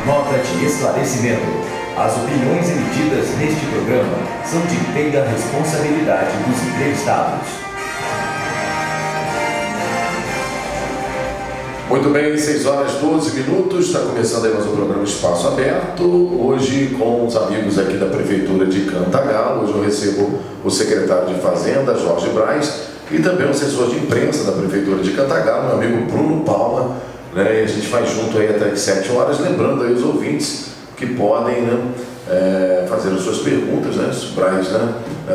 Nota de esclarecimento. As opiniões emitidas neste programa são de inteira responsabilidade dos entrevistados. Muito bem, 6 horas 12 minutos, está começando aí mais um programa Espaço Aberto, hoje com os amigos aqui da Prefeitura de Cantagalo. Hoje eu recebo o secretário de Fazenda, Jorge Braz, e também o assessor de imprensa da Prefeitura de Cantagalo, meu amigo Bruno Palma, né? E a gente vai junto aí até 7 horas, lembrando aí os ouvintes que podem, né, fazer as suas perguntas, né? Braz, né?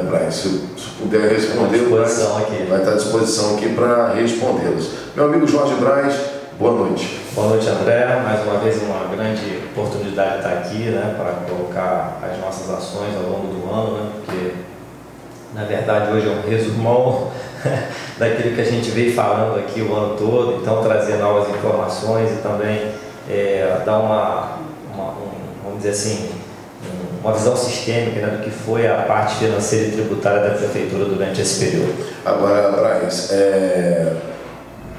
Braz, se puder responder, vai estar à disposição aqui para respondê-los. Meu amigo Jorge Braz, boa noite. Boa noite, André. Mais uma vez uma grande oportunidade de estar aqui, né, para colocar as nossas ações ao longo do ano, né, porque na verdade hoje é um resumão daquilo que a gente veio falando aqui o ano todo, então trazer novas informações e também dar vamos dizer assim, uma visão sistêmica, né, do que foi a parte financeira e tributária da Prefeitura durante esse período. Agora, Braz,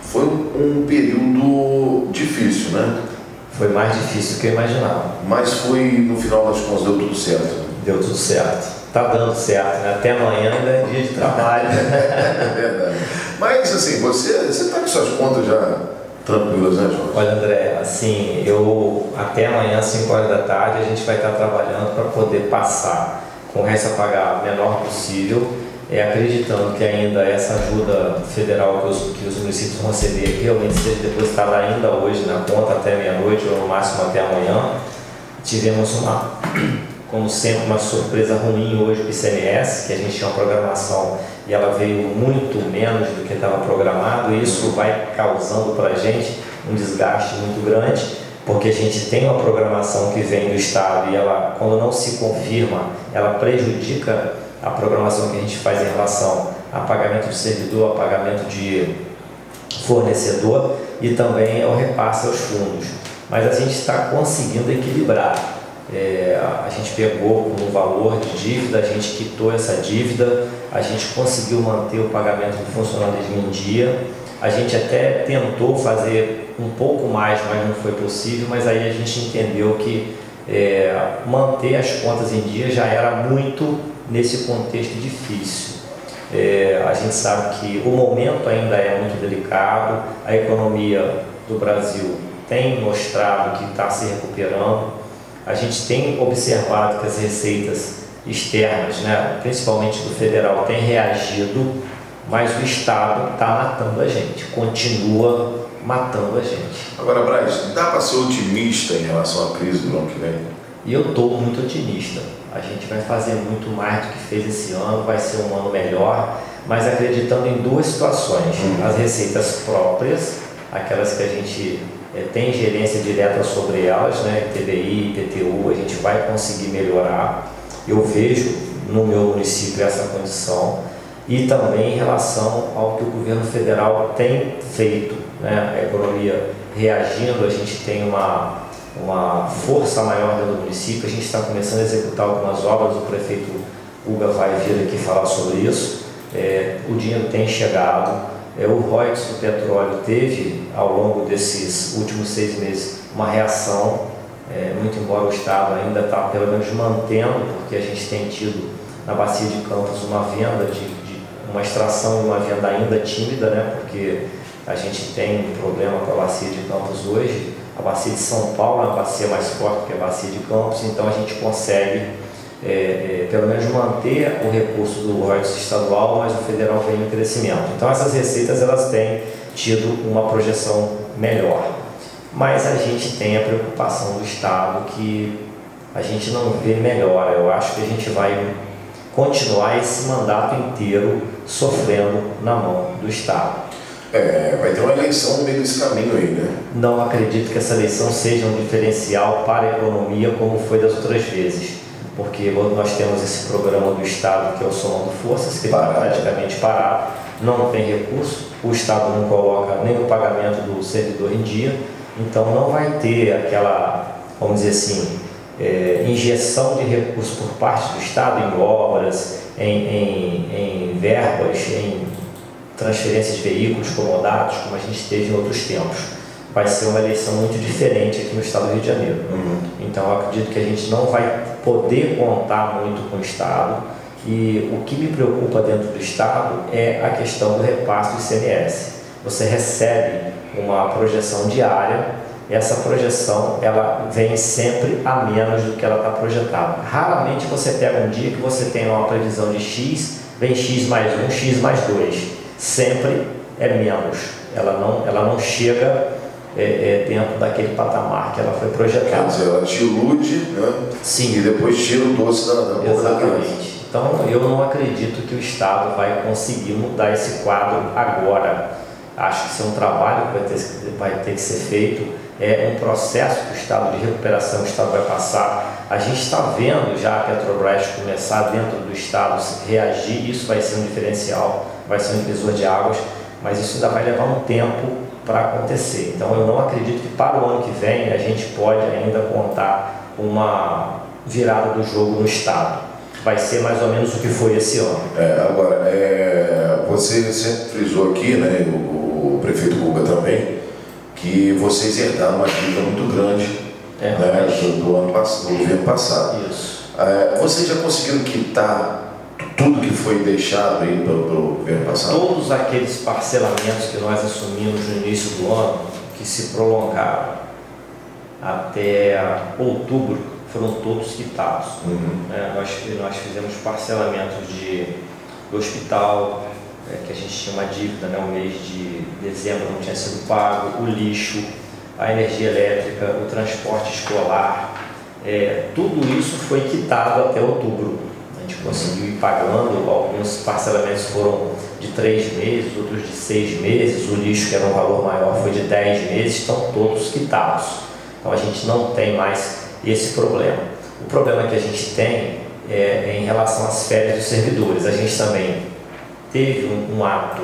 foi um período difícil, né? Foi mais difícil do que eu imaginava. Mas foi, no final das contas, deu tudo certo. Deu tudo certo. Tá dando certo, né? Até amanhã ainda é dia de trabalho. É verdade. Mas, assim, você está com suas contas já tranquilas, né, Jorge? Olha, André, assim, até amanhã, 5 horas da tarde, a gente vai estar trabalhando para poder passar com o resto a pagar o menor possível, acreditando que ainda essa ajuda federal que os municípios vão receber realmente seja depositada ainda hoje na conta até meia-noite ou no máximo até amanhã. Tivemos como sempre, uma surpresa ruim hoje com o ICMS, que a gente tinha uma programação e ela veio muito menos do que estava programado, e isso vai causando para a gente um desgaste muito grande, porque a gente tem uma programação que vem do Estado e ela, quando não se confirma, ela prejudica a programação que a gente faz em relação a pagamento de servidor, a pagamento de fornecedor e também ao repasse aos fundos. Mas a gente está conseguindo equilibrar. A gente pegou um valor de dívida, a gente quitou essa dívida, a gente conseguiu manter o pagamento do funcionalismo em dia, a gente até tentou fazer um pouco mais, mas não foi possível, mas aí a gente entendeu que manter as contas em dia já era muito nesse contexto difícil. A gente sabe que o momento ainda é muito delicado, a economia do Brasil tem mostrado que está se recuperando. A gente tem observado que as receitas externas, né, principalmente do federal, têm reagido, mas o Estado está matando a gente, continua matando a gente. Agora, Braz, dá para ser otimista em relação à crise do ano que vem? E eu estou muito otimista. A gente vai fazer muito mais do que fez esse ano, vai ser um ano melhor, mas acreditando em duas situações. As receitas próprias, aquelas que a gente tem gerência direta sobre elas, né, TBI, IPTU, a gente vai conseguir melhorar. Eu vejo no meu município essa condição, e também em relação ao que o governo federal tem feito, né, a economia reagindo, a gente tem uma força maior dentro do município, a gente está começando a executar algumas obras, o prefeito Uga vai vir aqui falar sobre isso, o dinheiro tem chegado. O royalties do petróleo teve, ao longo desses últimos 6 meses, uma reação, muito embora o Estado ainda está pelo menos mantendo, porque a gente tem tido na Bacia de Campos uma venda, uma extração de uma venda ainda tímida, né, porque a gente tem um problema com a Bacia de Campos hoje. A Bacia de São Paulo é uma bacia mais forte que a Bacia de Campos, então a gente consegue pelo menos manter o recurso do royalties estadual, mas o federal vem em crescimento. Então essas receitas elas têm tido uma projeção melhor, mas a gente tem a preocupação do Estado que a gente não vê melhora. Eu acho que a gente vai continuar esse mandato inteiro sofrendo na mão do Estado. Vai ter uma eleição no meio desse caminho aí, né? Não acredito que essa eleição seja um diferencial para a economia como foi das outras vezes, porque nós temos esse programa do Estado que é o Somando Forças, que está praticamente parado, não tem recurso, o Estado não coloca nem o pagamento do servidor em dia, então não vai ter aquela, vamos dizer assim, injeção de recursos por parte do Estado em obras, em verbas, em transferência de veículos comodatos, como a gente teve em outros tempos. vai ser uma eleição muito diferente aqui no estado do Rio de Janeiro. Então eu acredito que a gente não vai poder contar muito com o estado, e o que me preocupa dentro do estado é a questão do repasse do ICMS. Você recebe uma projeção diária, essa projeção ela vem sempre a menos do que ela está projetada. Raramente você pega um dia que você tem uma previsão de X, vem X mais 1, X mais 2. Sempre é menos. Ela não chega dentro daquele patamar que ela foi projetada. Quer dizer, ela te ilude, né? Sim. E depois tira o doce da boca da criança. Exatamente. Então eu não acredito que o estado vai conseguir mudar esse quadro agora. Acho que isso é um trabalho que vai ter que ser feito, é um processo que o estado de recuperação, o estado vai passar. A gente está vendo já a Petrobras começar dentro do estado reagir, isso vai ser um diferencial, vai ser um divisor de águas, mas isso ainda vai levar um tempo para acontecer. Então eu não acredito que para o ano que vem a gente pode ainda contar uma virada do jogo no estado. Vai ser mais ou menos o que foi esse ano. Agora, você sempre frisou aqui, né, o prefeito Guga também, que vocês herdaram uma dívida muito grande do governo passado. Isso. Vocês já conseguiram quitar tudo que foi deixado aí pelo governo passado? Todos aqueles parcelamentos que nós assumimos no início do ano, que se prolongaram até outubro, foram todos quitados. Nós fizemos parcelamentos do hospital, que a gente tinha uma dívida, o mês de dezembro não tinha sido pago, o lixo, a energia elétrica, o transporte escolar, tudo isso foi quitado até outubro. A gente conseguiu ir pagando, alguns parcelamentos foram de 3 meses, outros de 6 meses, o lixo, que era um valor maior, foi de 10 meses, estão todos quitados. Então a gente não tem mais esse problema. O problema que a gente tem é em relação às férias dos servidores. A gente também teve um ato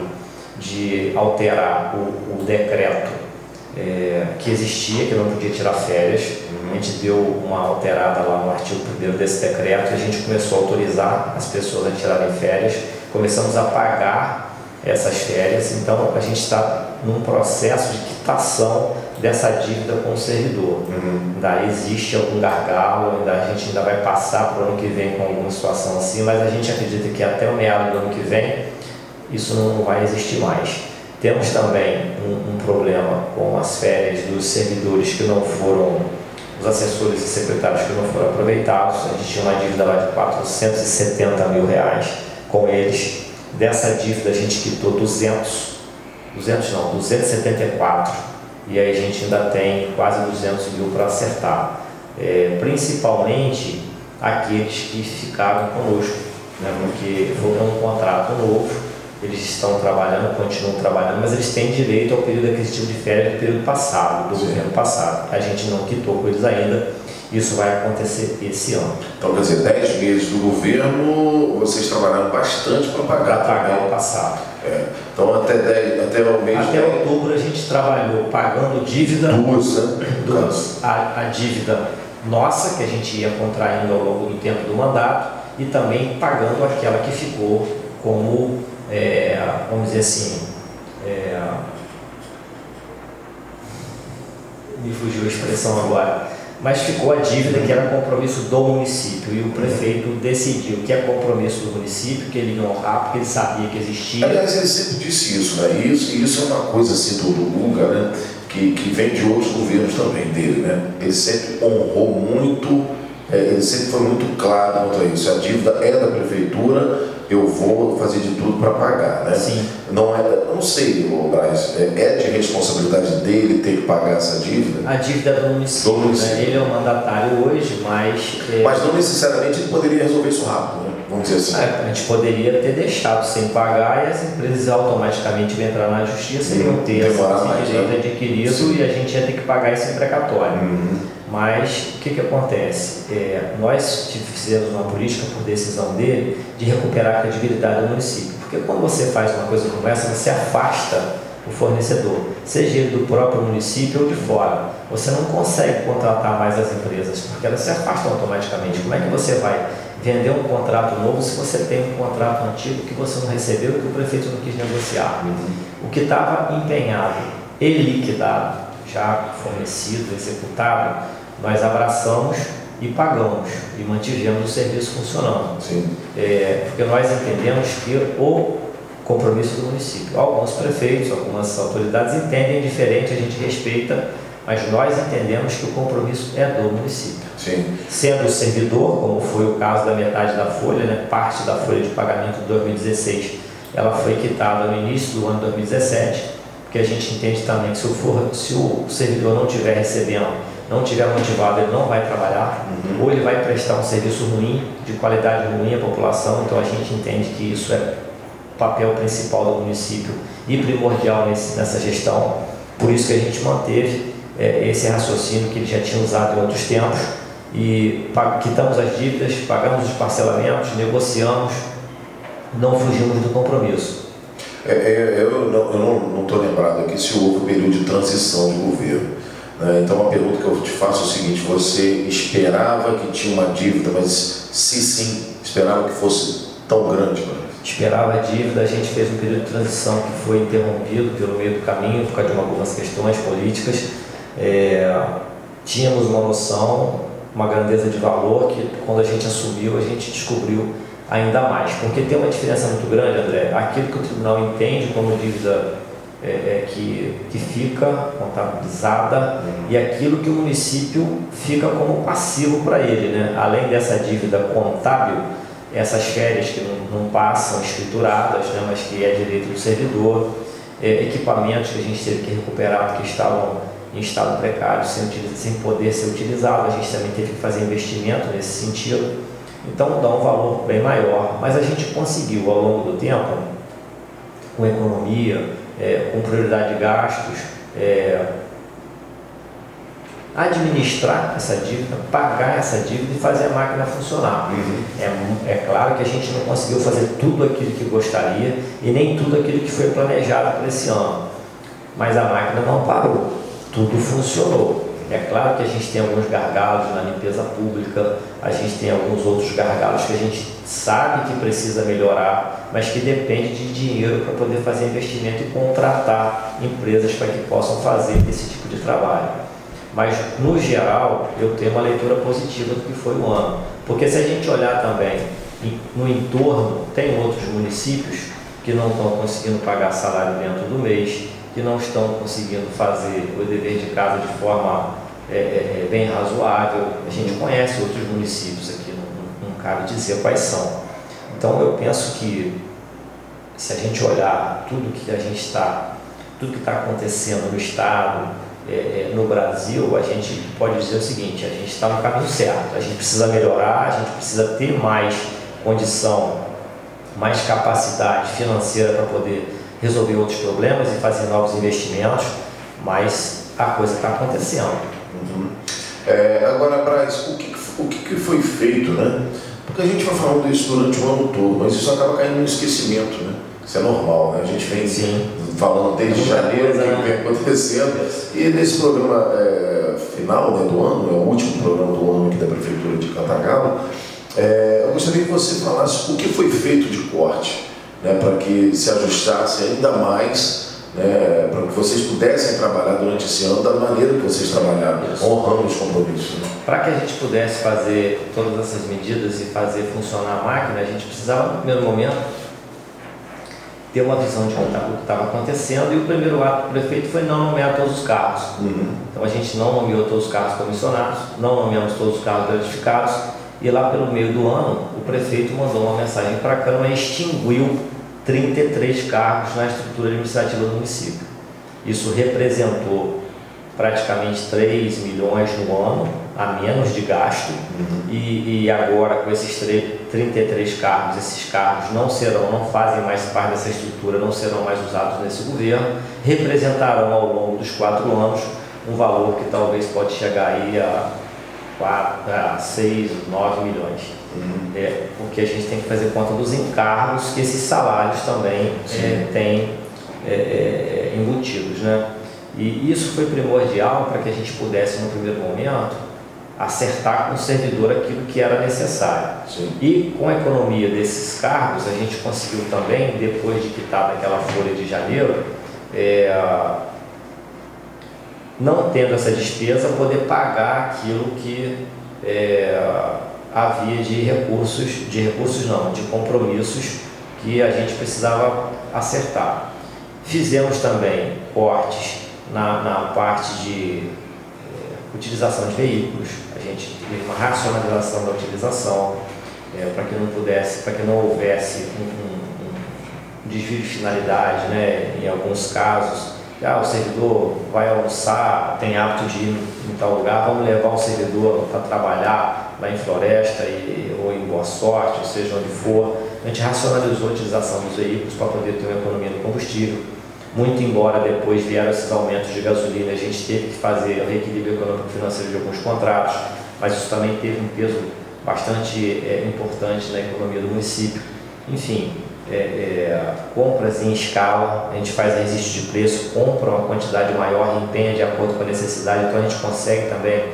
de alterar o decreto que existia, que não podia tirar férias. A gente deu uma alterada lá no artigo 1º desse decreto e a gente começou a autorizar as pessoas a tirarem férias. Começamos a pagar essas férias, então a gente está num processo de quitação dessa dívida com o servidor. Ainda existe algum gargalo, a gente ainda vai passar para o ano que vem com alguma situação assim, mas a gente acredita que até o meado do ano que vem isso não vai existir mais. Temos também um problema com as férias dos servidores que não foram, os assessores e secretários que não foram aproveitados. A gente tinha uma dívida lá de R$470 mil com eles. Dessa dívida a gente quitou 274, e aí a gente ainda tem quase 200 mil para acertar, principalmente aqueles que ficaram conosco, porque foi um contrato novo, eles estão trabalhando, continuam trabalhando, mas eles têm direito ao período aquisitivo de férias do período passado, do governo passado. A gente não quitou com eles ainda, isso vai acontecer esse ano. Então, quer dizer, 10 meses do governo, vocês trabalharam bastante para pagar. Para pagar o passado. Então, até o mês Até outubro a gente trabalhou pagando dívida. Duas. A dívida nossa, que a gente ia contraindo ao longo do tempo do mandato, e também pagando aquela que ficou como, vamos dizer assim, me fugiu a expressão agora, mas ficou a dívida que era compromisso do município, e o prefeito decidiu que é compromisso do município, que ele ia honrar, porque ele sabia que existia. Aliás, ele sempre disse isso, né? E isso é uma coisa assim do Guga, né? Que vem de outros governos também dele, né? Ele sempre honrou muito, ele sempre foi muito claro quanto a isso. A dívida é da prefeitura, eu vou fazer de tudo para pagar, né? Sim. Não sei, Braz, é de responsabilidade dele ter que pagar essa dívida? A dívida é do município, né? Ele é o mandatário hoje, mas... Mas não necessariamente ele poderia resolver isso rápido, né? Vamos dizer assim. A gente poderia ter deixado sem pagar, e as empresas automaticamente iam entrar na justiça e iam ter esse direito adquirido. Sim. E a gente ia ter que pagar esse precatório. Mas o que acontece? Nós fizemos uma política, por decisão dele, de recuperar a credibilidade do município. Porque quando você faz uma coisa como essa, você afasta o fornecedor, seja ele do próprio município ou de fora. Você não consegue contratar mais as empresas, porque elas se afastam automaticamente. Como é que você vai vender um contrato novo se você tem um contrato antigo que você não recebeu e que o prefeito não quis negociar? O que estava empenhado e liquidado já fornecido, executado, nós abraçamos e pagamos e mantivemos o serviço funcionando. Porque nós entendemos que o compromisso do município, alguns prefeitos, algumas autoridades entendem diferente, a gente respeita, mas nós entendemos que o compromisso é do município. Sendo o servidor, como foi o caso da metade da folha, né, parte da folha de pagamento de 2016, ela foi quitada no início do ano 2017, porque a gente entende também que se o servidor não estiver recebendo, não estiver motivado, ele não vai trabalhar, ou ele vai prestar um serviço ruim, de qualidade ruim à população. Então a gente entende que isso é o papel principal do município e primordial nessa gestão. Por isso que a gente manteve esse raciocínio que ele já tinha usado em outros tempos, e quitamos as dívidas, pagamos os parcelamentos, negociamos, não fugimos do compromisso. Eu não estou lembrado aqui se houve um período de transição de governo. Então a pergunta que eu te faço é o seguinte: você esperava que tinha uma dívida, mas se sim, esperava que fosse tão grande? Esperava a dívida, a gente fez um período de transição que foi interrompido pelo meio do caminho, por causa de algumas questões políticas. Tínhamos uma noção, uma grandeza de valor que quando a gente assumiu, a gente descobriu ainda mais, porque tem uma diferença muito grande, André, aquilo que o tribunal entende como dívida que fica contabilizada e aquilo que o município fica como passivo para ele, né? Além dessa dívida contábil, essas férias que não passam escrituradas, né, mas que é direito do servidor, equipamentos que a gente teve que recuperar porque estavam em estado precário, sem poder ser utilizado, a gente também teve que fazer investimento nesse sentido. Então dá um valor bem maior, mas a gente conseguiu ao longo do tempo, com economia, com prioridade de gastos, administrar essa dívida, pagar essa dívida e fazer a máquina funcionar. É claro que a gente não conseguiu fazer tudo aquilo que gostaria e nem tudo aquilo que foi planejado para esse ano, mas a máquina não parou, tudo funcionou. É claro que a gente tem alguns gargalos na limpeza pública, a gente tem alguns outros gargalos que a gente sabe que precisa melhorar, mas que depende de dinheiro para poder fazer investimento e contratar empresas para que possam fazer esse tipo de trabalho. Mas, no geral, eu tenho uma leitura positiva do que foi o ano. Porque se a gente olhar também no entorno, tem outros municípios que não estão conseguindo pagar salário dentro do mês, que não estão conseguindo fazer o dever de casa de forma bem razoável. A gente conhece outros municípios aqui, não cabe dizer quais são. Então eu penso que se a gente olhar tudo que está acontecendo no Estado, no Brasil, a gente pode dizer o seguinte: a gente está no caminho certo, a gente precisa melhorar, a gente precisa ter mais condição, mais capacidade financeira para poder resolver outros problemas e fazer novos investimentos, mas a coisa está acontecendo. Agora, Braz, o que foi feito, né? Porque a gente vai falando isso durante o ano todo, mas isso acaba caindo no esquecimento, né? Isso é normal, né? A gente vem falando desde janeiro, o que vem acontecendo. E nesse programa final, né, do ano, é o último programa do ano aqui da Prefeitura de Cantagalo, eu gostaria que você falasse o que foi feito de corte, né, para que se ajustasse ainda mais, né, para que vocês pudessem trabalhar durante esse ano da maneira que vocês trabalharam, honrando os compromissos. Né? Para que a gente pudesse fazer todas essas medidas e fazer funcionar a máquina, a gente precisava, no primeiro momento, ter uma visão de o que estava acontecendo, e o primeiro ato do prefeito foi não nomear todos os cargos. Então a gente não nomeou todos os cargos comissionados, não nomeamos todos os cargos gratificados, e lá pelo meio do ano o prefeito mandou uma mensagem para a Câmara e extinguiu 33 cargos na estrutura administrativa do município. Isso representou praticamente 3 milhões no ano a menos de gasto, e agora com esses 33 cargos, esses cargos não fazem mais parte dessa estrutura, não serão mais usados nesse governo, representarão ao longo dos 4 anos um valor que talvez pode chegar aí a 6, 9 milhões. Porque a gente tem que fazer conta dos encargos que esses salários também têm embutidos, né? E isso foi primordial para que a gente pudesse, no primeiro momento, acertar com o servidor aquilo que era necessário. E com a economia desses cargos, a gente conseguiu também, depois de quitar daquela folha de janeiro, não tendo essa despesa, poder pagar aquilo que havia de compromissos que a gente precisava acertar. Fizemos também cortes na parte de utilização de veículos. A gente teve uma racionalização da utilização, para que não houvesse um desvio de finalidade, né? Em alguns casos, o servidor vai almoçar, tem hábito de ir em tal lugar, vamos levar o servidor para trabalhar lá em Floresta ou em Boa Sorte, ou seja, onde for. A gente racionalizou a utilização dos veículos para poder ter uma economia no combustível. Muito embora depois vieram esses aumentos de gasolina, a gente teve que fazer o reequilíbrio econômico-financeiro de alguns contratos, mas isso também teve um peso bastante importante na economia do município. Enfim, compras em escala, a gente faz registro de preço, compra uma quantidade maior, empenha de acordo com a necessidade, então a gente consegue também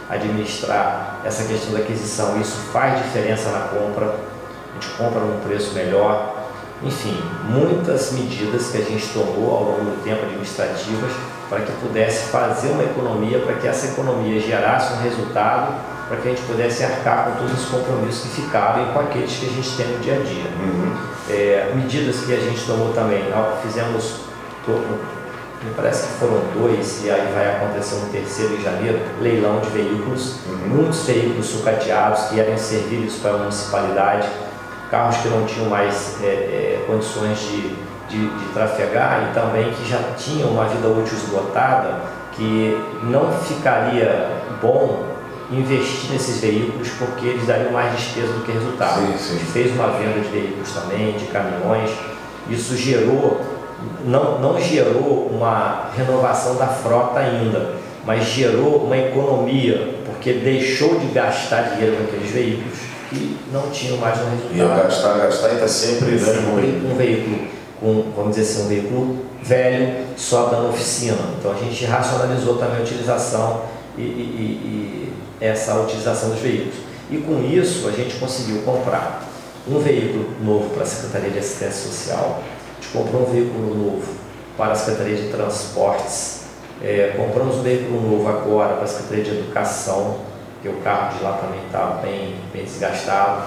administrar essa questão da aquisição. Isso faz diferença na compra, a gente compra num preço melhor. Enfim, muitas medidas que a gente tomou ao longo do tempo administrativas para que pudesse fazer uma economia, para que essa economia gerasse um resultado, para que a gente pudesse arcar com todos os compromissos que ficaram e com aqueles que a gente tem no dia a dia. Medidas que a gente tomou também, fizemos, me parece que foram 2, e aí vai acontecer um terceiro em janeiro, leilão de veículos, muitos veículos sucateados que eram servidos para a municipalidade, carros que não tinham mais condições de trafegar e também que já tinham uma vida útil esgotada, que não ficaria bom investir nesses veículos porque eles dariam mais despesa do que resultado. Sim. A gente fez uma venda de veículos também, de caminhões. Isso não gerou uma renovação da frota ainda, mas gerou uma economia, porque deixou de gastar dinheiro com aqueles veículos que não tinham mais um resultado. Ia gastar e está sempre um veículo vamos dizer assim, um veículo velho, só dando oficina. Então a gente racionalizou também a utilização e essa utilização dos veículos. E com isso a gente conseguiu comprar um veículo novo para a Secretaria de Assistência Social, a gente comprou um veículo novo para a Secretaria de Transportes, compramos um veículo novo agora para a Secretaria de Educação, porque o carro de lá também está bem desgastado.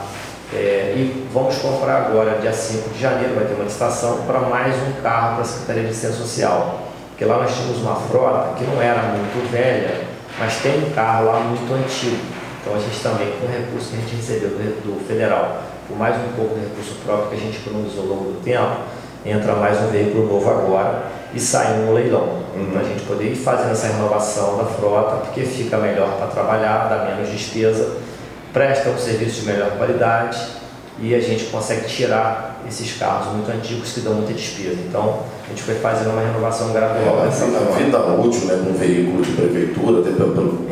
E vamos comprar agora, dia 5 de janeiro, vai ter uma licitação para mais um carro para a Secretaria de Assistência Social. Porque lá nós tínhamos uma frota que não era muito velha, mas tem um carro lá muito antigo. Então a gente também, com o recurso que a gente recebeu do federal, por mais um pouco de recurso próprio que a gente economizou ao longo do tempo, entra mais um veículo novo agora e sai um leilão. Para a gente poder ir fazendo essa renovação da frota, porque fica melhor para trabalhar, dá menos despesa, presta um serviço de melhor qualidade e a gente consegue tirar esses carros muito antigos que dão muita despesa. Então, a gente foi fazendo uma renovação gradual dessa forma. A vida útil, né, de um veículo de prefeitura,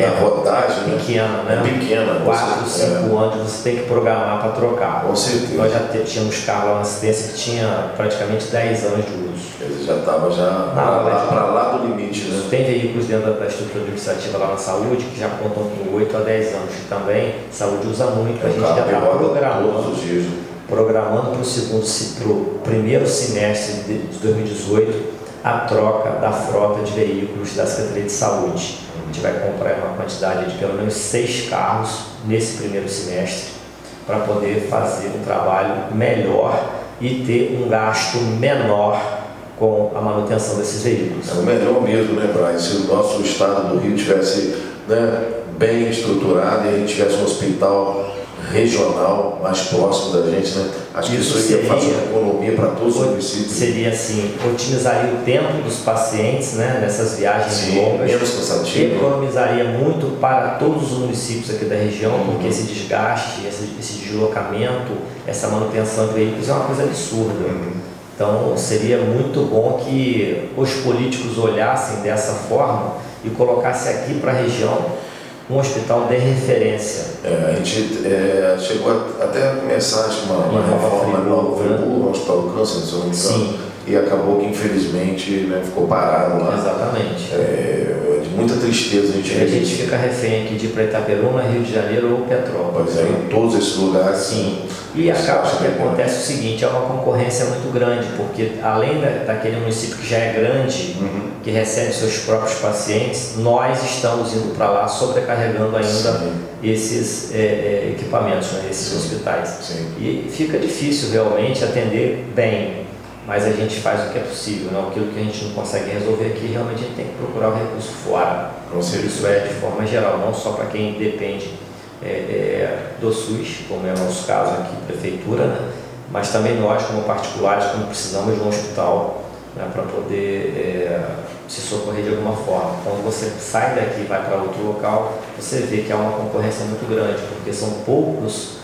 a rodagem pequena, né? Pequena. 4, 5 anos você tem que programar para trocar. Com certeza. Nós já tínhamos carro lá na assistência que tinha praticamente 10 anos de uso. Ele já estava para lá do limite, né? Tem veículos dentro da estrutura administrativa lá na saúde que já contam com 8 a 10 anos, que também saúde usa muito, a gente já está programando para o primeiro semestre de 2018 a troca da frota de veículos da Secretaria de Saúde. A gente vai comprar uma quantidade de pelo menos 6 carros nesse primeiro semestre para poder fazer um trabalho melhor e ter um gasto menor com a manutenção desses veículos. É o melhor mesmo, né, Brian? Se o nosso estado do Rio tivesse, né, bem estruturado e a gente tivesse um hospital regional mais próximo da gente, né? Acho que isso iria fazer uma economia para todos os municípios. Seria assim, otimizaria o tempo dos pacientes, né, nessas viagens longas, menos cansativo, economizaria muito para todos os municípios aqui da região, porque esse desgaste, esse deslocamento, essa manutenção de veículos é uma coisa absurda. Então seria muito bom que os políticos olhassem dessa forma e colocassem aqui para a região um hospital de referência. A gente chegou até a começar uma reforma no Hospital do Câncer, se eu não me engano. Sim. E acabou que infelizmente, né, ficou parado lá. Exatamente. De muita tristeza a gente fica refém aqui de Itaperuna, Rio de Janeiro ou Petrópolis. Pois é, em todos esses lugares. Sim. E acaba que acontece o seguinte, é uma concorrência muito grande, porque além daquele município que já é grande, que recebe seus próprios pacientes, nós estamos indo para lá sobrecarregando ainda esses equipamentos, né, esses hospitais. Sim. E fica difícil realmente atender bem, mas a gente faz o que é possível, né? Aquilo que a gente não consegue resolver aqui, realmente a gente tem que procurar o recurso fora. Isso é de forma geral, não só para quem depende do SUS, como é o nosso caso aqui, prefeitura, né? Mas também nós, como particulares, quando precisamos de um hospital, né, para poder se socorrer de alguma forma. Quando você sai daqui e vai para outro local, você vê que há uma concorrência muito grande, porque são poucos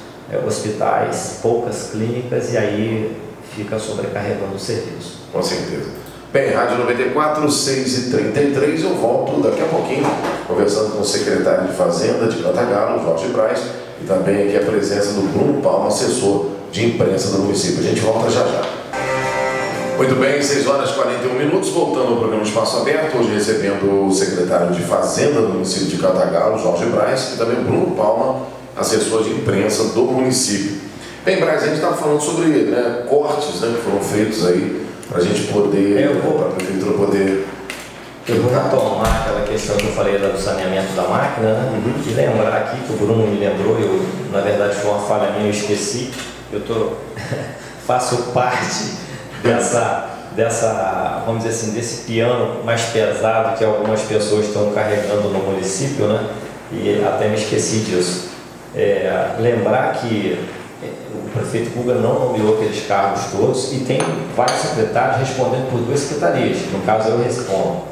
hospitais, poucas clínicas, e aí fica sobrecarregando o serviço. Com certeza. Bem, Rádio 94, 6h33, eu volto daqui a pouquinho, conversando com o secretário de Fazenda de Cantagalo, Jorge Braz, e também aqui a presença do Bruno Palma, assessor de imprensa do município. A gente volta já já. Muito bem, 6h41, voltando ao programa Espaço Aberto, hoje recebendo o secretário de Fazenda do município de Cantagalo, Jorge Braz, e também o Bruno Palma, assessor de imprensa do município. Bem, Braz, a gente estava falando sobre cortes, né, que foram feitos aí para a gente poder, para a prefeitura poder... Eu vou retomar aquela questão que eu falei do saneamento da máquina, né? E lembrar aqui, que o Bruno me lembrou, na verdade foi uma falha minha, eu esqueci, faço parte dessa, vamos dizer assim, desse piano mais pesado que algumas pessoas estão carregando no município, né? E até me esqueci disso. Lembrar que o prefeito Guga não nomeou aqueles cargos todos e tem vários secretários respondendo por duas secretarias. No caso, eu respondo.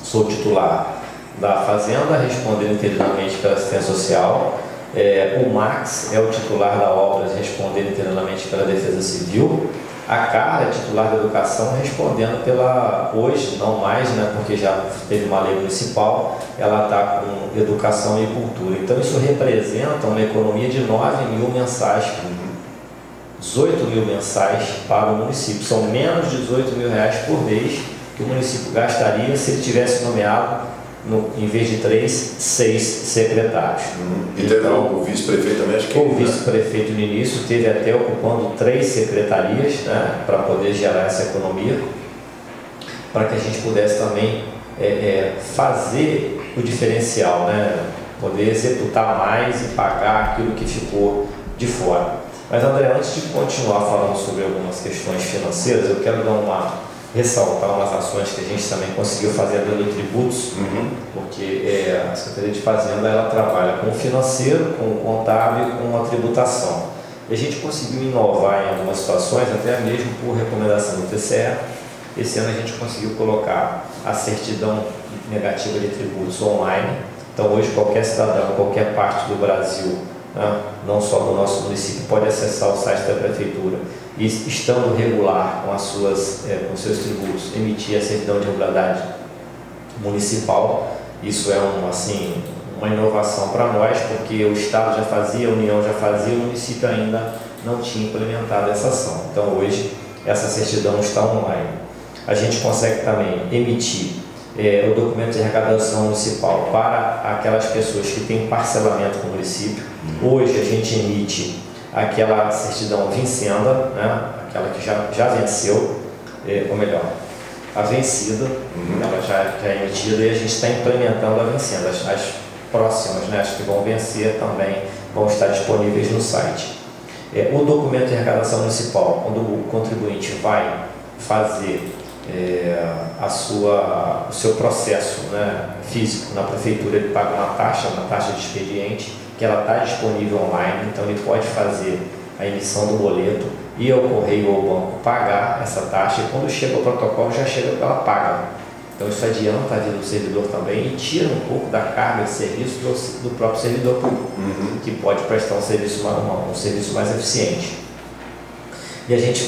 Sou titular da Fazenda, respondendo interinamente pela assistência social. O Max é o titular da Obras, respondendo interinamente pela Defesa Civil. A Carla é titular da Educação, respondendo pela, hoje, não mais, né, porque já teve uma lei municipal, ela está com Educação e Cultura. Então isso representa uma economia de 9 mil mensais, 18 mil mensais para o município. São menos de 18 mil reais por mês que o município gastaria se ele tivesse nomeado, em vez de 3, 6 secretários. E teve o vice-prefeito também, acho que... O vice-prefeito no início teve até ocupando 3 secretarias, né, para poder gerar essa economia, para que a gente pudesse também fazer o diferencial, né, poder executar mais e pagar aquilo que ficou de fora. Mas, André, antes de continuar falando sobre algumas questões financeiras, eu quero ressaltar umas ações que a gente também conseguiu fazer dando tributos, porque a Secretaria de Fazenda ela trabalha com o financeiro, com o contábil e com a tributação. E a gente conseguiu inovar em algumas situações, até mesmo por recomendação do TCE. Esse ano a gente conseguiu colocar a certidão negativa de tributos online. Então hoje qualquer cidadão, qualquer parte do Brasil, né, não só do nosso município, pode acessar o site da Prefeitura e, estando regular com com seus tributos, emitir a certidão de regularidade municipal. Isso é uma inovação para nós, porque o Estado já fazia, a União já fazia, o município ainda não tinha implementado essa ação. Então hoje essa certidão está online. A gente consegue também emitir o documento de arrecadação municipal para aquelas pessoas que têm parcelamento com o município. Hoje a gente emite aquela certidão vincenda, né? Aquela que já venceu, ou melhor, a vencida, ela já é emitida, e a gente está implementando a vencenda. As próximas, né, as que vão vencer também vão estar disponíveis no site. O documento de arrecadação municipal, quando o contribuinte vai fazer o seu processo, né, físico na prefeitura, ele paga uma taxa de expediente, que ela está disponível online, então ele pode fazer a emissão do boleto, ir ao correio ou ao banco pagar essa taxa, e quando chega o protocolo já chega ela paga. Então isso adianta a vida do servidor também e tira um pouco da carga de serviço do próprio servidor público, que pode prestar um serviço mais eficiente. E a gente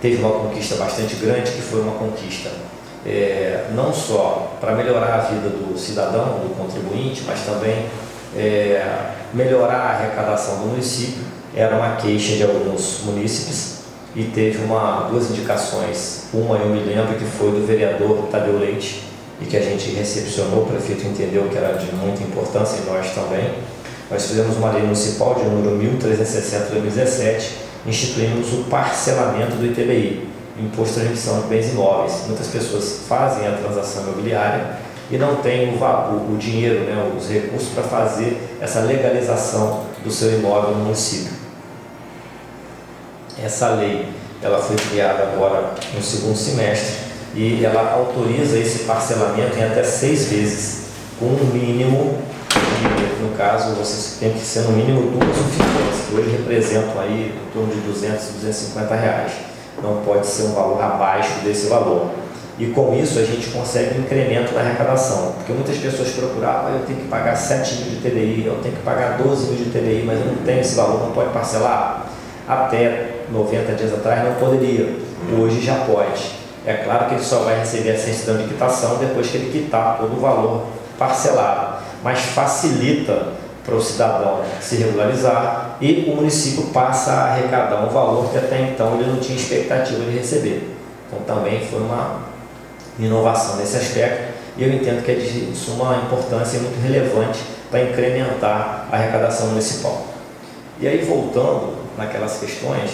teve uma conquista bastante grande, que foi uma conquista não só para melhorar a vida do cidadão, do contribuinte, mas também melhorar a arrecadação do município. Era uma queixa de alguns munícipes e teve duas indicações. Uma eu me lembro que foi do vereador Tadeu Leite, e que a gente recepcionou, o prefeito entendeu que era de muita importância e nós também. Nós fizemos uma lei municipal de número 1360 de 2017, instituímos o parcelamento do ITBI, Imposto de Transmissão de Bens Imóveis. Muitas pessoas fazem a transação imobiliária e não têm o dinheiro, né, os recursos para fazer essa legalização do seu imóvel no município. Essa lei ela foi criada agora no segundo semestre e ela autoriza esse parcelamento em até 6 vezes, com um mínimo, no caso, vocês têm que ser no mínimo 2 UFIPOs, que hoje representam aí em torno de 200, 250 reais. Não pode ser um valor abaixo desse valor. E com isso a gente consegue um incremento na arrecadação, porque muitas pessoas procuravam, eu tenho que pagar 7 mil de TDI, eu tenho que pagar 12 mil de TDI, mas eu não tenho esse valor, não pode parcelar. Até 90 dias atrás não poderia, hoje já pode. É claro que ele só vai receber a certidão de quitação depois que ele quitar todo o valor parcelado, mas facilita para o cidadão se regularizar e o município passa a arrecadar um valor que até então ele não tinha expectativa de receber. Então também foi uma inovação nesse aspecto e eu entendo que é de suma importância e muito relevante para incrementar a arrecadação municipal. E aí, voltando naquelas questões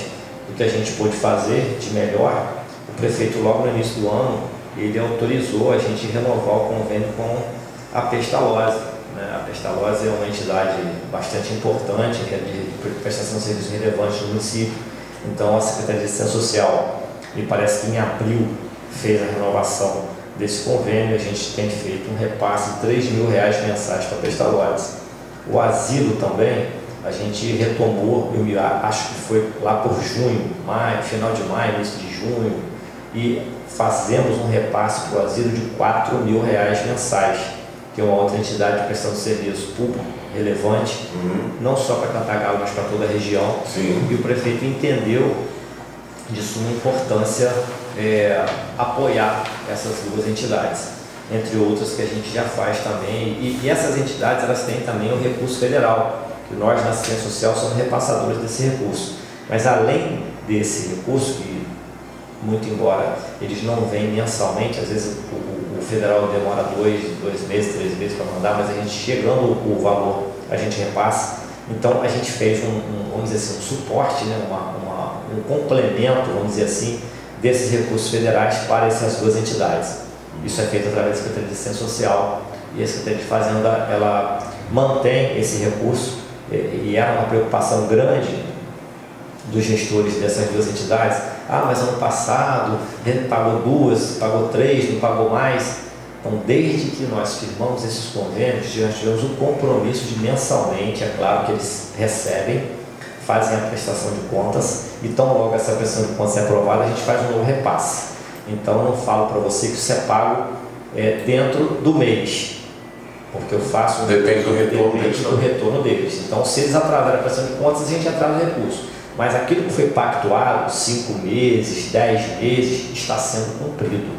do que a gente pôde fazer de melhor, o prefeito logo no início do ano ele autorizou a gente renovar o convênio com a Pestalozzi, né? A Pestalozzi é uma entidade bastante importante, que é de prestação de serviços relevantes no município. Então a Secretaria de Assistência Social, me parece que em abril, fez a renovação desse convênio. A gente tem feito um repasse de R$3 mil mensais para a Pestalozzi. O asilo também, a gente retomou, eu acho que foi lá por junho, maio, final de maio, início de junho, e fazemos um repasse para o asilo de R$4 mil mensais, que é uma outra entidade de prestação de serviço público relevante, não só para Cantagalo, mas para toda a região. Sim. E o prefeito entendeu de suma importância apoiar essas 2 entidades, entre outras que a gente já faz também. E essas entidades elas têm também o recurso federal, que nós na assistência social somos repassadores desse recurso. Mas além desse recurso, que muito embora eles não venham mensalmente, às vezes o federal demora 2 meses, 3 meses para mandar, mas a gente chegando o valor, a gente repassa. Então a gente fez vamos dizer assim, um suporte, né, um complemento, vamos dizer assim, desses recursos federais para essas 2 entidades. Isso é feito através da Secretaria de Assistência Social e a Secretaria de Fazenda ela mantém esse recurso. E era uma preocupação grande dos gestores dessas 2 entidades. Mas ano passado pagou 2, pagou 3, não pagou mais. Então, desde que nós firmamos esses convênios, nós tivemos o compromisso de mensalmente, é claro que eles recebem, fazem a prestação de contas, e tão logo essa prestação de contas é aprovada, a gente faz um novo repasse. Então, eu não falo para você que isso é pago dentro do mês, porque eu faço depende do retorno deles. Então, se eles atrasarem a prestação de contas, a gente atrasa o recurso. Mas aquilo que foi pactuado, 5 meses, 10 meses, está sendo cumprido.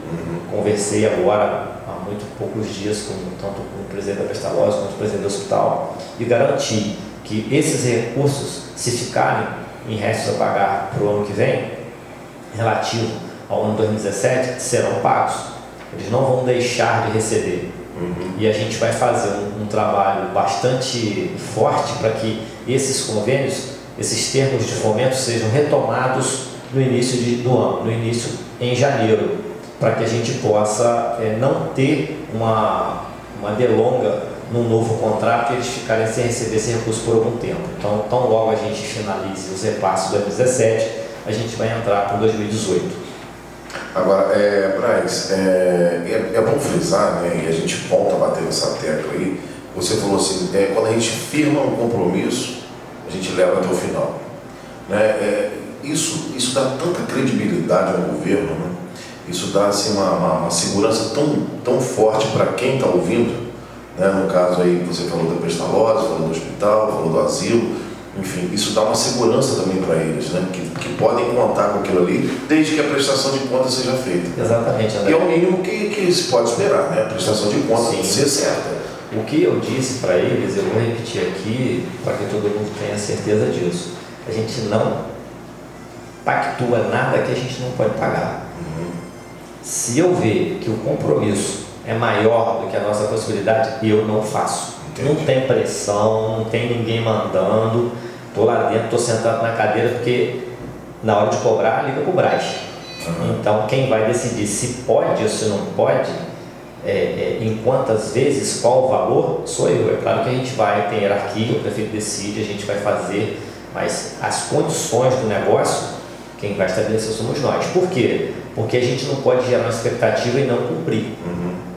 Conversei agora, há muito poucos dias, tanto com o presidente da Pestalozzi quanto com o presidente do hospital, e garanti que esses recursos, se ficarem em restos a pagar para o ano que vem, relativo ao ano 2017, serão pagos. Eles não vão deixar de receber. E a gente vai fazer um trabalho bastante forte para que esses convênios, esses termos de fomento sejam retomados no início do ano, no início em janeiro, para que a gente possa não ter uma delonga num novo contrato e eles ficarem sem receber esse recurso por algum tempo. Então, tão logo a gente finalize os repasses de 2017, a gente vai entrar para 2018. Agora, Braz, é bom frisar, né, e a gente volta a bater nessa tecla aí. Você falou assim, quando a gente firma um compromisso, a gente leva até o final, né? Isso dá tanta credibilidade ao governo, né? Isso dá assim, uma segurança tão forte para quem está ouvindo, né? No caso aí, você falou da Pestalozzi, falou do hospital, falou do asilo, enfim, isso dá uma segurança também para eles, né? Que podem contar com aquilo ali, desde que a prestação de contas seja feita. Exatamente, André. E é o mínimo que se pode esperar, né? A prestação de contas tem que ser certa. O que eu disse para eles, eu vou repetir aqui, para que todo mundo tenha certeza disso. A gente não pactua nada que a gente não pode pagar. Se eu ver que o compromisso é maior do que a nossa possibilidade, eu não faço. Entendi. Não tem pressão, não tem ninguém mandando. Estou lá dentro, estou sentado na cadeira, porque na hora de cobrar, liga para o Brás. Então, quem vai decidir se pode ou se não pode, em quantas vezes, qual o valor, sou eu. É claro que a gente vai, tem hierarquia, o prefeito decide, a gente vai fazer, mas as condições do negócio, quem vai estabelecer somos nós. Por quê? Porque a gente não pode gerar uma expectativa e não cumprir.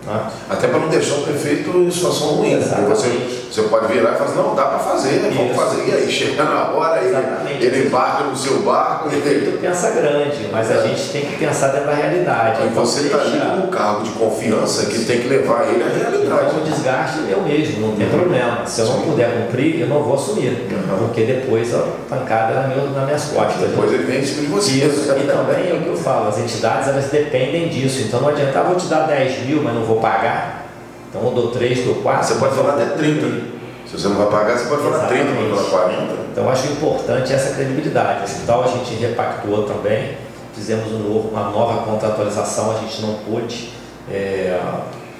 Tá? Até para não deixar o prefeito em situação ruim. Você pode virar e falar assim, não, dá para fazer, vamos fazer. E aí, chega na hora, ele embarca no seu barco. O prefeito pensa grande, mas a gente tem que pensar dentro da realidade. E então, você está ali com um cargo de confiança que tem que levar ele à realidade. Então, o desgaste é eu mesmo, não tem problema. Se eu não puder cumprir, eu não vou assumir. Porque depois a pancada é nas minhas costas. Depois ele vem em cima de você. Isso. E também é o que eu falo, as entidades elas dependem disso. Então não adianta, vou te dar 10 mil, mas não vou pagar. Então eu dou 3, dou 4. Você pode falar até 30. Se você não vai pagar, você pode falar 30, pode falar 40. Então eu acho importante essa credibilidade. O hospital a gente repactuou também, fizemos uma nova contratualização, a gente não pôde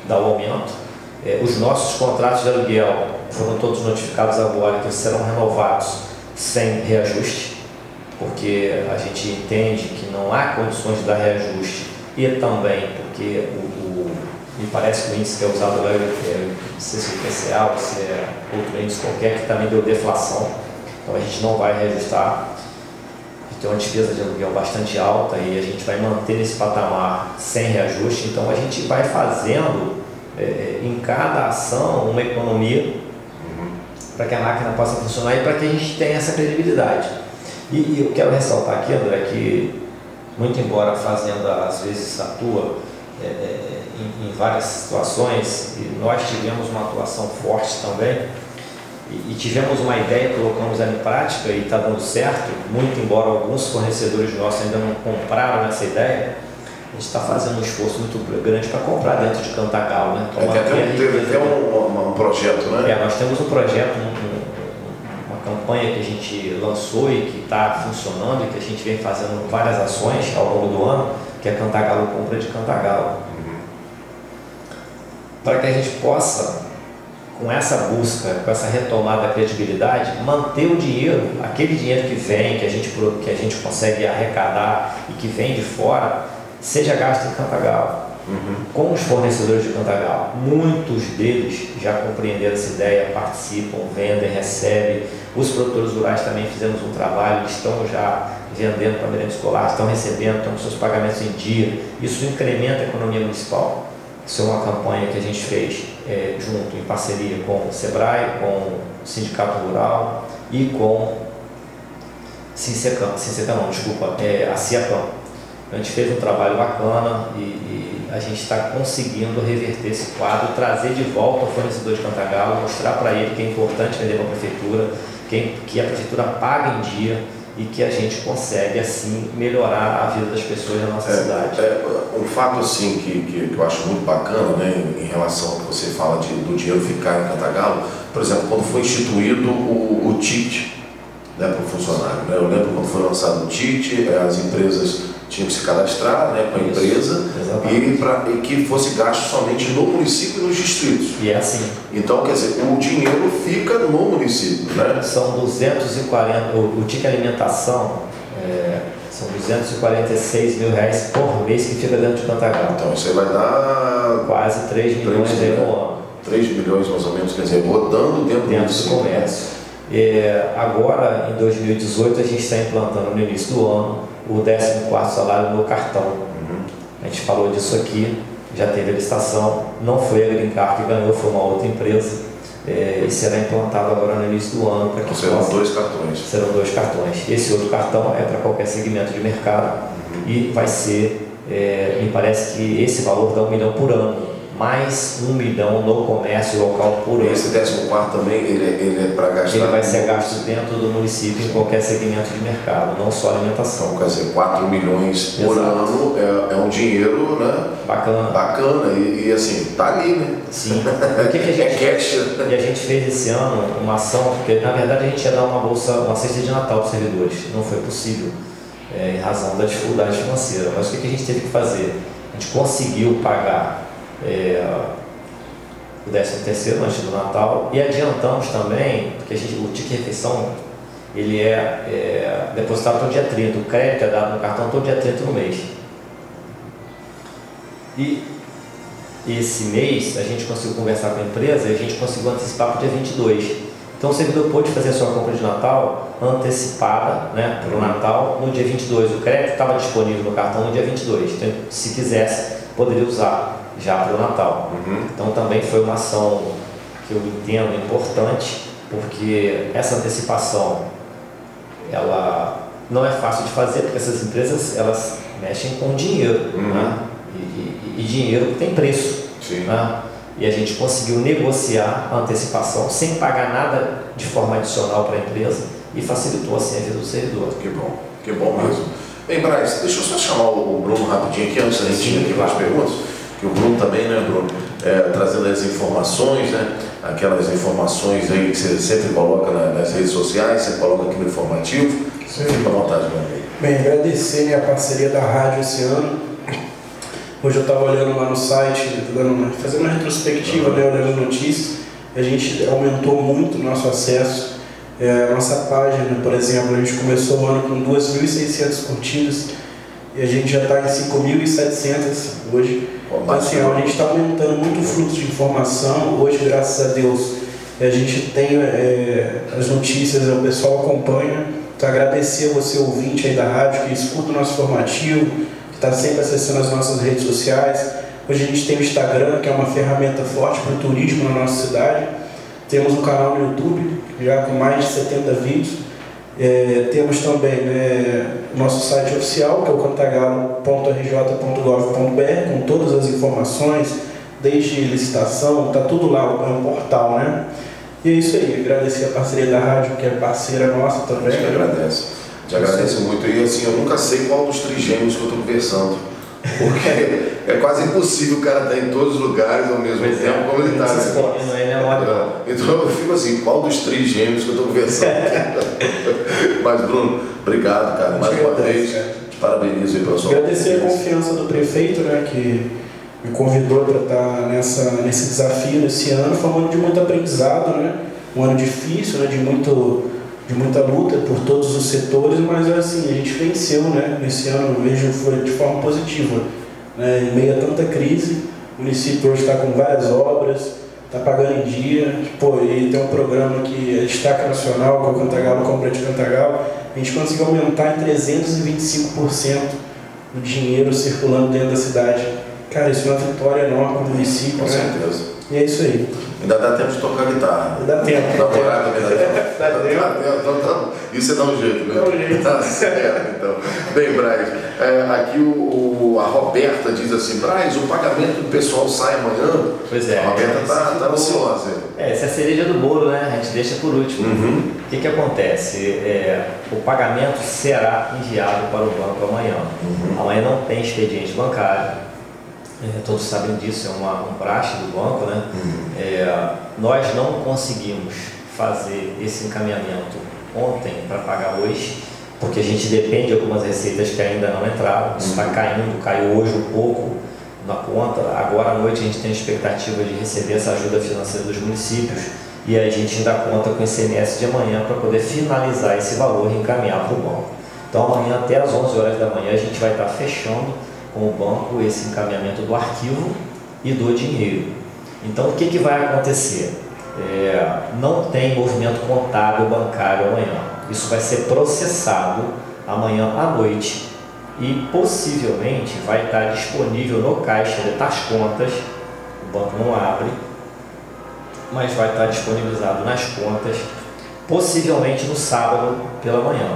dar o aumento. Os nossos contratos de aluguel foram todos notificados agora que serão renovados sem reajuste, porque a gente entende que não há condições de dar reajuste e também porque me parece que o índice que é usado lá, não sei se é especial, se é outro índice qualquer, que também deu deflação. Então a gente não vai reajustar. A gente tem uma despesa de aluguel bastante alta e a gente vai manter nesse patamar sem reajuste. Então a gente vai fazendo em cada ação uma economia para que a máquina possa funcionar e para que a gente tenha essa credibilidade. E eu quero ressaltar aqui, André, que muito embora a Fazenda às vezes atua em várias situações, e nós tivemos uma atuação forte também, e tivemos uma ideia, colocamos ela em prática e está dando certo, muito embora alguns fornecedores nossos ainda não compraram essa ideia, a gente está fazendo um esforço muito grande para comprar dentro de Cantagalo. Né? Teve um projeto, né? Nós temos um projeto, uma campanha que a gente lançou e que está funcionando, e que a gente vem fazendo várias ações ao longo do ano, que é Cantagalo Compra de Cantagalo. Para que a gente possa, com essa busca, com essa retomada da credibilidade, manter o dinheiro, aquele dinheiro que vem, que a gente consegue arrecadar e que vem de fora, seja gasto em Cantagalo. Com os fornecedores de Cantagalo, muitos deles já compreenderam essa ideia, participam, vendem, recebem. Os produtores rurais também fizemos um trabalho, estão já vendendo para a merenda escolar, estão recebendo, estão com seus pagamentos em dia. Isso incrementa a economia municipal. Isso é uma campanha que a gente fez junto, em parceria com o SEBRAE, com o Sindicato Rural e com a CIACAM. A gente fez um trabalho bacana e a gente está conseguindo reverter esse quadro, trazer de volta o fornecedor de Cantagalo, mostrar para ele que é importante vender para a prefeitura, que a prefeitura paga em dia e que a gente consegue, assim, melhorar a vida das pessoas na nossa cidade. Um fato, assim, que eu acho muito bacana, né, em relação ao que você fala do dinheiro ficar em Cantagalo, por exemplo, quando foi instituído o TIT, né, para o funcionário. Né? Eu lembro quando foi lançado o TIT, as empresas tinham que se cadastrar, né, com a empresa e que fosse gasto somente no município e nos distritos. E é assim. Então, quer dizer, o dinheiro fica no município, né? São 240, o TIC Alimentação, são 246 mil reais por mês que fica dentro de Cantagalo. Então, isso aí vai dar quase 3 milhões aí no ano. 3 milhões mais ou menos, quer dizer, rodando dentro do comércio. Agora, em 2018, a gente está implantando no início do ano o 14º salário no cartão. A gente falou disso aqui, já teve a licitação, não foi a Greencar que ganhou, foi uma outra empresa, e será implantado agora no início do ano. Para que serão 2 cartões. Serão 2 cartões. Esse outro cartão é para qualquer segmento de mercado e vai ser, me parece que esse valor dá 1 milhão por ano, mais 1 milhão no comércio local por ano. Esse 14º também, ele é para gastar? Ele vai ser gasto dentro do município em qualquer segmento de mercado, não só alimentação. Quer dizer, 4 milhões por ano é um dinheiro, né? Bacana e assim, tá ali, né? Sim. O que a gente cash. E a gente fez esse ano uma ação, porque na verdade a gente ia dar uma cesta de Natal para os servidores, não foi possível, em razão da dificuldade financeira. Mas o que a gente teve que fazer? A gente conseguiu pagar o 13º antes do Natal, e adiantamos também, porque o ticket refeição ele é depositado todo dia 30, o crédito é dado no cartão todo dia 30 no mês. E esse mês a gente conseguiu conversar com a empresa e a gente conseguiu antecipar para o dia 22. Então o servidor pôde fazer a sua compra de Natal antecipada, né, para o Natal no dia 22. O crédito estava disponível no cartão no dia 22. Então, se quisesse, poderia usar já para o Natal. Então também foi uma ação que eu entendo importante, porque essa antecipação ela não é fácil de fazer, porque essas empresas elas mexem com dinheiro, né? E dinheiro tem preço. Né? E a gente conseguiu negociar a antecipação sem pagar nada de forma adicional para a empresa e facilitou assim a vida do servidor. Que bom mesmo. Bem, Braz, deixa eu só chamar o Bruno rapidinho aqui, antes da gente ir aqui para as perguntas, que o Bruno também, né, Bruno, trazendo as informações, né, aquelas informações aí que você sempre coloca nas redes sociais, você coloca aqui no informativo. Fica à vontade, meu amigo. Bem, agradecer, né, a parceria da rádio esse ano. Hoje eu estava olhando lá no site, fazendo uma retrospectiva, né, olhando notícias, a gente aumentou muito o nosso acesso. A nossa página, por exemplo, a gente começou o ano com 2.600 curtidas e a gente já está em 5.700 hoje. Então, assim, a gente está aumentando muito o fluxo de informação. Hoje, graças a Deus, a gente tem as notícias, o pessoal acompanha. Então, agradecer a você, ouvinte aí da rádio, que escuta o nosso formativo, está sempre acessando as nossas redes sociais. Hoje a gente tem o Instagram, que é uma ferramenta forte para o turismo na nossa cidade. Temos um canal no YouTube, já com mais de 70 vídeos. Temos também o nosso site oficial, que é o cantagalo.rj.gov.br, com todas as informações, desde licitação, está tudo lá, é um portal, né? E é isso aí, agradecer a parceria da rádio, que é parceira nossa também. A gente agradece. Te agradeço muito. E assim, eu nunca sei qual dos trigêmeos que eu estou conversando. Porque é quase impossível o cara estar em todos os lugares ao mesmo tempo, como ele está. Então eu fico assim, qual dos trigêmeos que eu estou conversando? Mas, Bruno, obrigado, cara, mais uma vez. Te parabenizo aí pela sua agradecer a confiança do prefeito, né, que me convidou para estar nesse desafio nesse ano. Foi um ano de muito aprendizado, né? Um ano difícil, né? De muita luta por todos os setores, mas assim, a gente venceu, né? Nesse ano, eu vejo, foi de forma positiva, né? Em meio a tanta crise, o município hoje está com várias obras, está pagando em dia, e tem um programa que é destaque nacional, que é o Cantagalo Compra de Cantagalo. A gente conseguiu aumentar em 325% o dinheiro circulando dentro da cidade. Cara, isso é uma vitória enorme para o município. Com certeza. E é isso aí. Ainda dá tempo de tocar guitarra. Dá tempo. Namorar também dá tempo. Dá tempo. Isso é dar um jeito, né? Dá um jeito. Tá certo, então. Bem, Braz, aqui a Roberta diz assim, Braz, o pagamento do pessoal sai amanhã? Pois é. A Roberta está ansiosa. Essa é a cereja do bolo, né? A gente deixa por último. O que acontece? O pagamento será enviado para o banco amanhã. Amanhã não tem expediente bancário. Todos sabem disso, é um praxe do banco, né? Nós não conseguimos fazer esse encaminhamento ontem para pagar hoje, porque a gente depende de algumas receitas que ainda não entraram. Isso está caindo, caiu hoje um pouco na conta. Agora à noite a gente tem a expectativa de receber essa ajuda financeira dos municípios e a gente ainda conta com o ICMS de amanhã para poder finalizar esse valor e encaminhar para o banco. Então amanhã até às 11 horas da manhã a gente vai estar fechando com o banco esse encaminhamento do arquivo e do dinheiro. Então o que vai acontecer? Não tem movimento contábil bancário amanhã. Isso vai ser processado amanhã à noite e possivelmente vai estar disponível no caixa das contas. O banco não abre, mas vai estar disponibilizado nas contas possivelmente no sábado pela manhã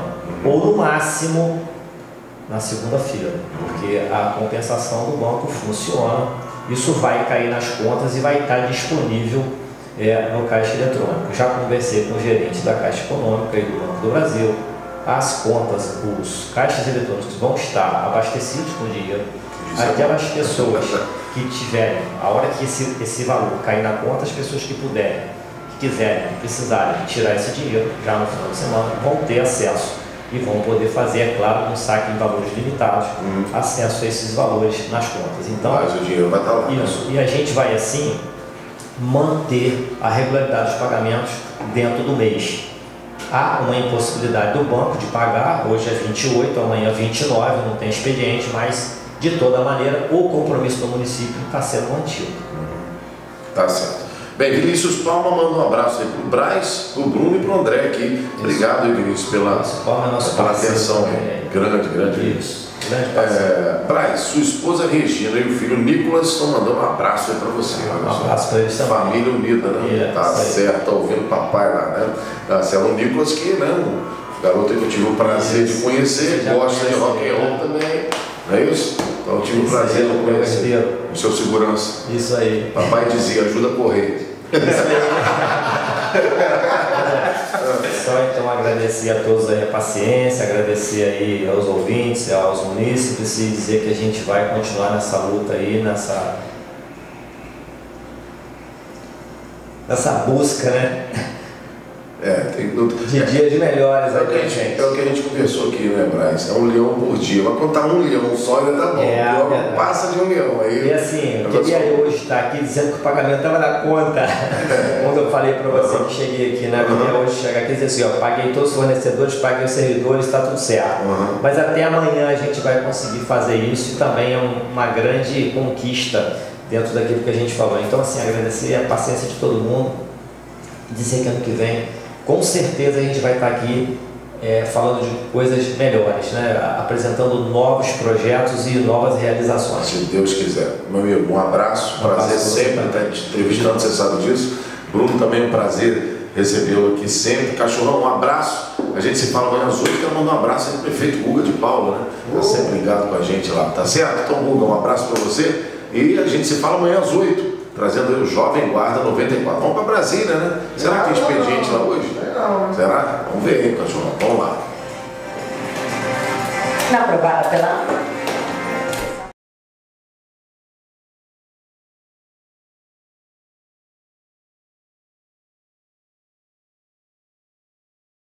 ou no máximo na segunda-feira, porque a compensação do banco funciona. Isso vai cair nas contas e vai estar disponível no caixa eletrônico. Já conversei com o gerente da Caixa Econômica e do Banco do Brasil. As contas, os caixas eletrônicos vão estar abastecidos com dinheiro. Aquelas pessoas que tiverem, a hora que esse valor cair na conta, as pessoas que puderem, que quiserem, que precisarem tirar esse dinheiro já no final de semana, vão ter acesso e vão poder fazer, é claro, um saque em valores limitados, acesso a esses valores nas contas. Então, mas o dinheiro vai estar lá. Isso. E a gente vai, assim, manter a regularidade dos pagamentos dentro do mês. Há uma impossibilidade do banco de pagar, hoje é 28, amanhã 29, não tem expediente, mas, de toda maneira, o compromisso do município está sendo mantido. Tá certo. Bem, Vinícius Palma manda um abraço aí pro Braz, pro Bruno e pro André aqui. Obrigado aí, Vinícius, pela atenção grande. Isso, grande parceiro. Braz, sua esposa Regina e o filho Nicolas estão mandando um abraço aí pra você. Um abraço pra eles também. Família unida, né? Tá certo, tá ouvindo o papai lá, né? Tá certo, o Nicolas que, né, um garoto que eu tive o prazer de conhecer, gosta de rock and roll também, não é isso? Então eu tive o prazer de conhecer o seu segurança. Isso aí. Papai dizia, ajuda a correr. Só então agradecer a todos aí a paciência, agradecer aí aos ouvintes, aos munícipes e dizer que a gente vai continuar nessa luta aí, nessa busca, né? De dias melhores. É o que a gente conversou aqui, né, Braz? É um leão por dia. Vai contar um leão só ainda tá bom. Passa de um leão aí. E assim, eu queria hoje estar aqui dizendo que o pagamento estava na conta. Quando eu falei para você que cheguei aqui, né? Eu queria hoje chegar aqui e dizer assim, ó, paguei todos os fornecedores, paguei os servidores, está tudo certo. Mas até amanhã a gente vai conseguir fazer isso e também é uma grande conquista dentro daquilo que a gente falou. Então, assim, agradecer a paciência de todo mundo, dizer que ano que vem com certeza a gente vai estar aqui falando de coisas melhores, né? Apresentando novos projetos e novas realizações. Se Deus quiser. Meu amigo, um abraço, prazer sempre estar te entrevistando, você sabe disso. Bruno, também um prazer recebê-lo aqui sempre. Cachorrão, um abraço. A gente se fala amanhã às 8, quero mandar um abraço aí pro prefeito Guga de Paula, né? Tá sempre ligado com a gente lá, tá certo? Então, Guga, um abraço para você e a gente se fala amanhã às 8. Trazendo aí o Jovem Guarda 94. Vamos para Brasília, né? Será que tem expediente lá hoje? Será? Vamos ver aí, cachorro. Vamos lá. Aprovada pela